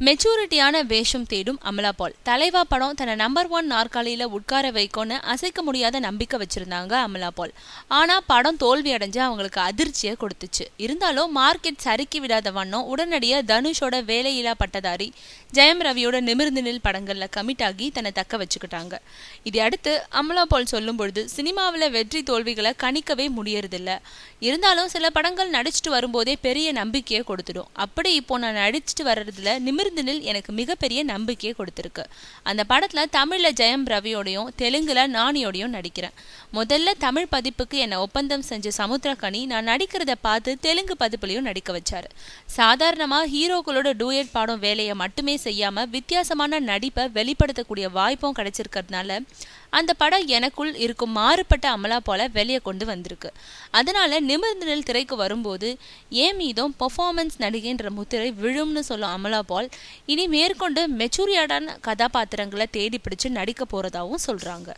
மெச்சூரிட்டியான வேஷம் தேடும் அமலா பால். தலைவா படம் தன்னை நம்பர் 1 நாற்காலியில உட்கார வைக்கும்னு அசைக்க முடியாத நம்பிக்கை வச்சிருந்தாங்க அமலா பால். ஆனா படம் தோல்வி அடைஞ்சு அவங்களுக்கு அதிர்ச்சியை கொடுத்துச்சு. இருந்தாலும் மார்க்கெட் சறுக்கி விடாத வண்ணம் உடனடியா தனுஷோட வேலையில்லா பட்டதாரி, ஜெயம் ரவியோட நிமிர்ந்து நில் படங்கள்ல கமிட் ஆகி தன்னை தக்க வச்சுக்கிட்டாங்க. இதை அடுத்து அமலா பால் சொல்லும் பொழுது, சினிமாவில் வெற்றி தோல்விகளை கணிக்கவே முடியறதில்ல. இருந்தாலும் சில படங்கள் நடிச்சுட்டு வரும்போதே பெரிய நம்பிக்கையை கொடுத்துடும். அப்படி இப்போ நான் நடிச்சுட்டு வர்றதுல நிமிர்ந்துனில் எனக்கு மிகப்பெரிய நம்பிக்கையை கொடுத்துருக்கு. அந்த படத்துல தமிழ்ல ஜெயம் ரவியோடையும் தெலுங்குல நானியோடையும் நடிக்கிறேன். முதல்ல தமிழ் பதிப்புக்கு என்னை ஒப்பந்தம் செஞ்ச சமுத்திரக்கனி நான் நடிக்கிறத பார்த்து தெலுங்கு பதிப்புலையும் நடிக்க வச்சாரு. சாதாரணமா ஹீரோக்களோட டூயட் பாடம் வேலையை மட்டுமே செய்யாம வித்தியாசமான நடிப்பை வெளிப்படுத்தக்கூடிய வாய்ப்பும் கிடைச்சிருக்கிறதுனால அந்த படம் எனக்குள் இருக்கும் மாறுபட்ட அமலா போல வெளியே கொண்டு வந்திருக்கு. அதனால நிமிர்ந்து நில் திரைக்கு வரும்போது ஏன் மீதும் பெர்ஃபார்மன்ஸ் நடிகைன்ற முத்திரை விழும்னு சொல்லும் அமலா பால் இனி மேற்கொண்டு மெச்சூரியாடான கதாபாத்திரங்களை தேடி பிடிச்சு நடிக்க போறதாவும் சொல்றாங்க.